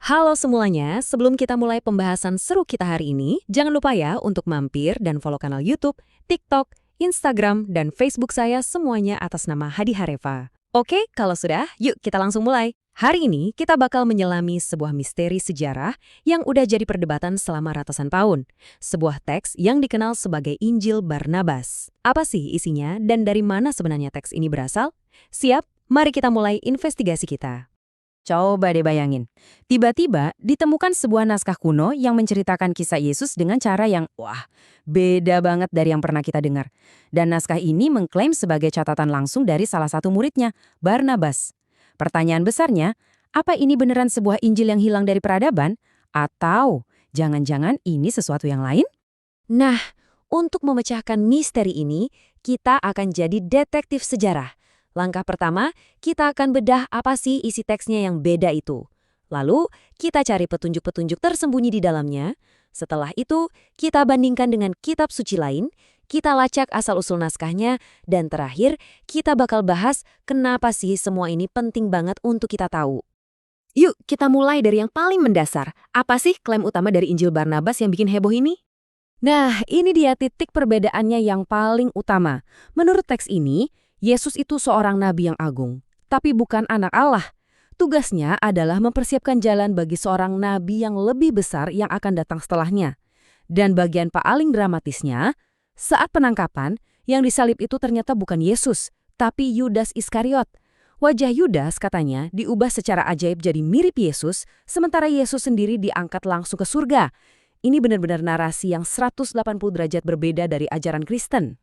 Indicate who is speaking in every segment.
Speaker 1: Halo semuanya, sebelum kita mulai pembahasan seru kita hari ini, jangan lupa ya untuk mampir dan follow kanal YouTube, TikTok, Instagram, dan Facebook saya semuanya atas nama Hadi Hareva. Oke, kalau sudah, yuk kita langsung mulai. Hari ini kita bakal menyelami sebuah misteri sejarah yang udah jadi perdebatan selama ratusan tahun. Sebuah teks yang dikenal sebagai Injil Barnabas. Apa sih isinya dan dari mana sebenarnya teks ini berasal? Siap, mari kita mulai investigasi kita.
Speaker 2: Coba deh bayangin, tiba-tiba ditemukan sebuah naskah kuno yang menceritakan kisah Yesus dengan cara yang, beda banget dari yang pernah kita dengar. Dan naskah ini mengklaim sebagai catatan langsung dari salah satu muridnya, Barnabas. Pertanyaan besarnya, apa ini beneran sebuah Injil yang hilang dari peradaban? Atau jangan-jangan ini sesuatu yang lain?
Speaker 1: Nah, untuk memecahkan misteri ini, kita akan jadi detektif sejarah. Langkah pertama, kita akan bedah apa sih isi teksnya yang beda itu. Lalu, kita cari petunjuk-petunjuk tersembunyi di dalamnya. Setelah itu, kita bandingkan dengan kitab suci lain, kita lacak asal-usul naskahnya, dan terakhir, kita bakal bahas kenapa sih semua ini penting banget untuk kita tahu.
Speaker 2: Yuk, kita mulai dari yang paling mendasar. Apa sih klaim utama dari Injil Barnabas yang bikin heboh ini?
Speaker 1: Nah, ini dia titik perbedaannya yang paling utama. Menurut teks ini, Yesus itu seorang nabi yang agung, tapi bukan anak Allah. Tugasnya adalah mempersiapkan jalan bagi seorang nabi yang lebih besar yang akan datang setelahnya. Dan bagian paling dramatisnya, saat penangkapan, yang disalib itu ternyata bukan Yesus, tapi Yudas Iskariot. Wajah Yudas katanya diubah secara ajaib jadi mirip Yesus, sementara Yesus sendiri diangkat langsung ke surga. Ini benar-benar narasi yang 180 derajat berbeda dari ajaran Kristen.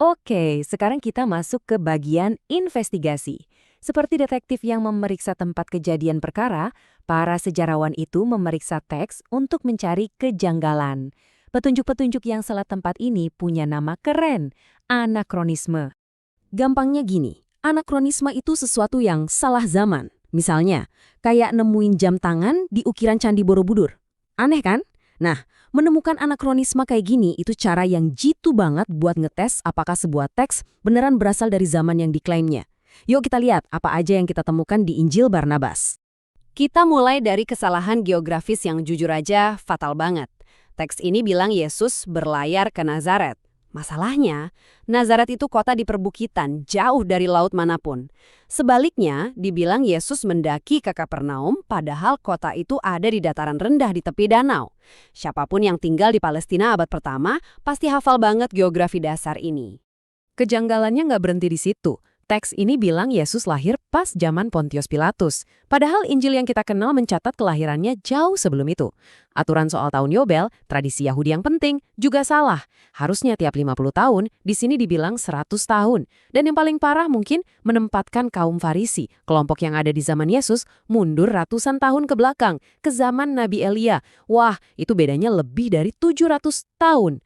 Speaker 1: Oke, sekarang kita masuk ke bagian investigasi. Seperti detektif yang memeriksa tempat kejadian perkara, para sejarawan itu memeriksa teks untuk mencari kejanggalan. Petunjuk-petunjuk yang salah tempat ini punya nama keren, anakronisme. Gampangnya gini, anakronisme itu sesuatu yang salah zaman. Misalnya, kayak nemuin jam tangan di ukiran Candi Borobudur. Aneh kan? Nah, menemukan anakronisme kayak gini itu cara yang jitu banget buat ngetes apakah sebuah teks beneran berasal dari zaman yang diklaimnya. Yuk kita lihat apa aja yang kita temukan di Injil Barnabas. Kita mulai dari kesalahan geografis yang jujur aja fatal banget. Teks ini bilang Yesus berlayar ke Nazaret. Masalahnya, Nazaret itu kota di perbukitan, jauh dari laut manapun. Sebaliknya, dibilang Yesus mendaki ke Kapernaum, padahal kota itu ada di dataran rendah di tepi danau. Siapapun yang tinggal di Palestina abad pertama, pasti hafal banget geografi dasar ini. Kejanggalannya nggak berhenti di situ. Teks ini bilang Yesus lahir pas zaman Pontius Pilatus. Padahal Injil yang kita kenal mencatat kelahirannya jauh sebelum itu. Aturan soal tahun Yobel, tradisi Yahudi yang penting, juga salah. Harusnya tiap 50 tahun, di sini dibilang 100 tahun. Dan yang paling parah mungkin menempatkan kaum Farisi, kelompok yang ada di zaman Yesus, mundur ratusan tahun ke belakang, ke zaman Nabi Elia. Wah, itu bedanya lebih dari 700 tahun.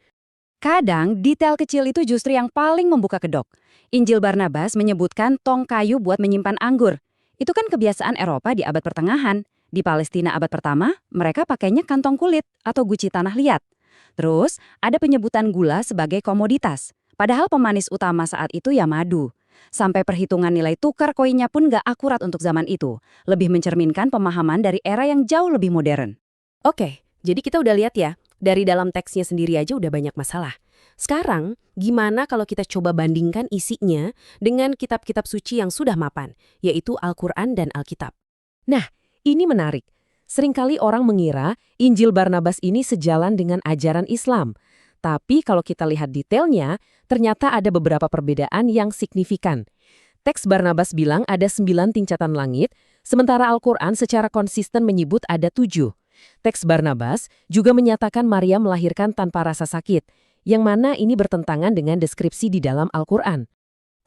Speaker 2: Kadang, detail kecil itu justru yang paling membuka kedok. Injil Barnabas menyebutkan tong kayu buat menyimpan anggur. Itu kan kebiasaan Eropa di abad pertengahan. Di Palestina abad pertama, mereka pakainya kantong kulit atau guci tanah liat. Terus, ada penyebutan gula sebagai komoditas. Padahal pemanis utama saat itu ya madu. Sampai perhitungan nilai tukar koinnya pun gak akurat untuk zaman itu. Lebih mencerminkan pemahaman dari era yang jauh lebih modern.
Speaker 1: Oke, jadi kita udah lihat ya, dari dalam teksnya sendiri aja udah banyak masalah. Sekarang, gimana kalau kita coba bandingkan isinya dengan kitab-kitab suci yang sudah mapan, yaitu Al-Quran dan Alkitab? Nah, ini menarik. Seringkali orang mengira Injil Barnabas ini sejalan dengan ajaran Islam. Tapi kalau kita lihat detailnya, ternyata ada beberapa perbedaan yang signifikan. Teks Barnabas bilang ada 9 tingkatan langit, sementara Al-Quran secara konsisten menyebut ada 7. Teks Barnabas juga menyatakan Maria melahirkan tanpa rasa sakit, yang mana ini bertentangan dengan deskripsi di dalam Al-Quran.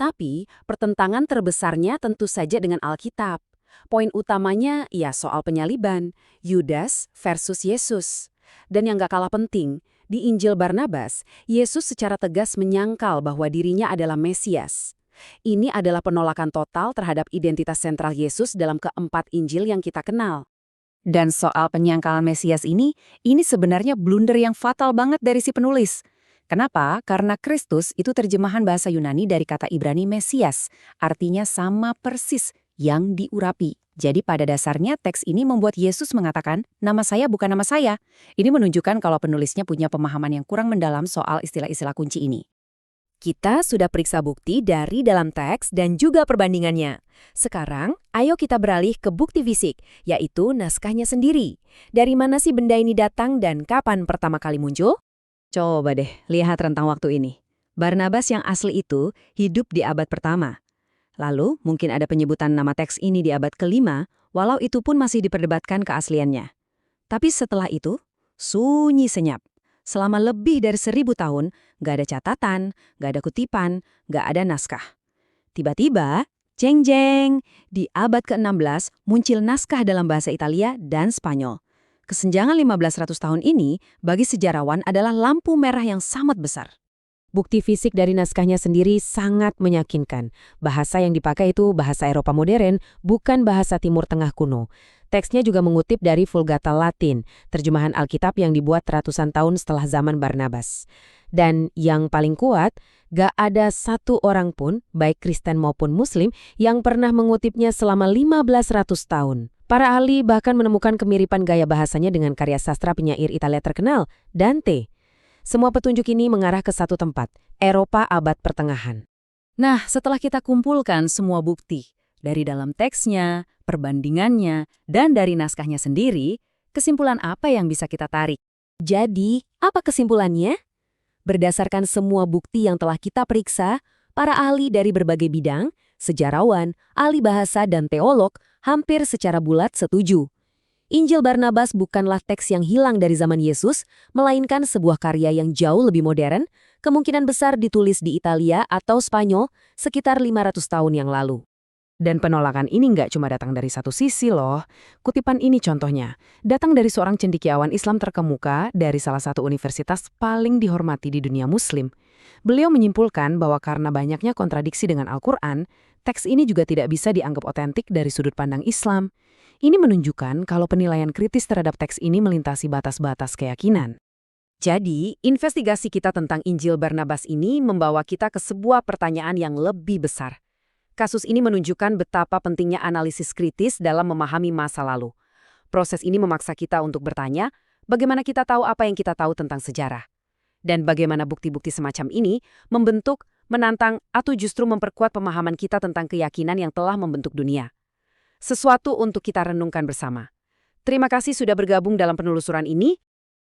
Speaker 1: Tapi, pertentangan terbesarnya tentu saja dengan Alkitab. Poin utamanya ya soal penyaliban, Yudas versus Yesus. Dan yang gak kalah penting, di Injil Barnabas, Yesus secara tegas menyangkal bahwa dirinya adalah Mesias. Ini adalah penolakan total terhadap identitas sentral Yesus dalam keempat Injil yang kita kenal.
Speaker 2: Dan soal penyangkalan Mesias ini sebenarnya blunder yang fatal banget dari si penulis. Kenapa? Karena Kristus itu terjemahan bahasa Yunani dari kata Ibrani Mesias, artinya sama persis, yang diurapi. Jadi pada dasarnya teks ini membuat Yesus mengatakan, nama saya bukan nama saya. Ini menunjukkan kalau penulisnya punya pemahaman yang kurang mendalam soal istilah-istilah kunci ini.
Speaker 1: Kita sudah periksa bukti dari dalam teks dan juga perbandingannya. Sekarang, ayo kita beralih ke bukti fisik, yaitu naskahnya sendiri. Dari mana sih benda ini datang dan kapan pertama kali muncul?
Speaker 2: Coba deh, lihat rentang waktu ini. Barnabas yang asli itu hidup di abad pertama. Lalu, mungkin ada penyebutan nama teks ini di abad kelima, walau itu pun masih diperdebatkan keasliannya. Tapi setelah itu, sunyi senyap. Selama lebih dari 1000 tahun, nggak ada catatan, nggak ada kutipan, nggak ada naskah. Tiba-tiba, jeng-jeng, di abad ke-16 muncul naskah dalam bahasa Italia dan Spanyol. Kesenjangan 1500 tahun ini bagi sejarawan adalah lampu merah yang sangat besar.
Speaker 1: Bukti fisik dari naskahnya sendiri sangat meyakinkan. Bahasa yang dipakai itu bahasa Eropa modern, bukan bahasa Timur Tengah kuno. Teksnya juga mengutip dari Vulgata Latin, terjemahan Alkitab yang dibuat ratusan tahun setelah zaman Barnabas. Dan yang paling kuat, gak ada satu orang pun, baik Kristen maupun Muslim, yang pernah mengutipnya selama 1500 tahun. Para ahli bahkan menemukan kemiripan gaya bahasanya dengan karya sastra penyair Italia terkenal, Dante. Semua petunjuk ini mengarah ke satu tempat, Eropa abad pertengahan.
Speaker 2: Nah, setelah kita kumpulkan semua bukti, dari dalam teksnya, perbandingannya, dan dari naskahnya sendiri, kesimpulan apa yang bisa kita tarik?
Speaker 1: Jadi, apa kesimpulannya? Berdasarkan semua bukti yang telah kita periksa, para ahli dari berbagai bidang, sejarawan, ahli bahasa, dan teolog hampir secara bulat setuju. Injil Barnabas bukanlah teks yang hilang dari zaman Yesus, melainkan sebuah karya yang jauh lebih modern, kemungkinan besar ditulis di Italia atau Spanyol sekitar 500 tahun yang lalu. Dan penolakan ini nggak cuma datang dari satu sisi loh. Kutipan ini contohnya, datang dari seorang cendekiawan Islam terkemuka dari salah satu universitas paling dihormati di dunia Muslim. Beliau menyimpulkan bahwa karena banyaknya kontradiksi dengan Al-Quran, teks ini juga tidak bisa dianggap otentik dari sudut pandang Islam. Ini menunjukkan kalau penilaian kritis terhadap teks ini melintasi batas-batas keyakinan. Jadi, investigasi kita tentang Injil Barnabas ini membawa kita ke sebuah pertanyaan yang lebih besar. Kasus ini menunjukkan betapa pentingnya analisis kritis dalam memahami masa lalu. Proses ini memaksa kita untuk bertanya, bagaimana kita tahu apa yang kita tahu tentang sejarah? Dan bagaimana bukti-bukti semacam ini membentuk, menantang, atau justru memperkuat pemahaman kita tentang keyakinan yang telah membentuk dunia. Sesuatu untuk kita renungkan bersama. Terima kasih sudah bergabung dalam penelusuran ini.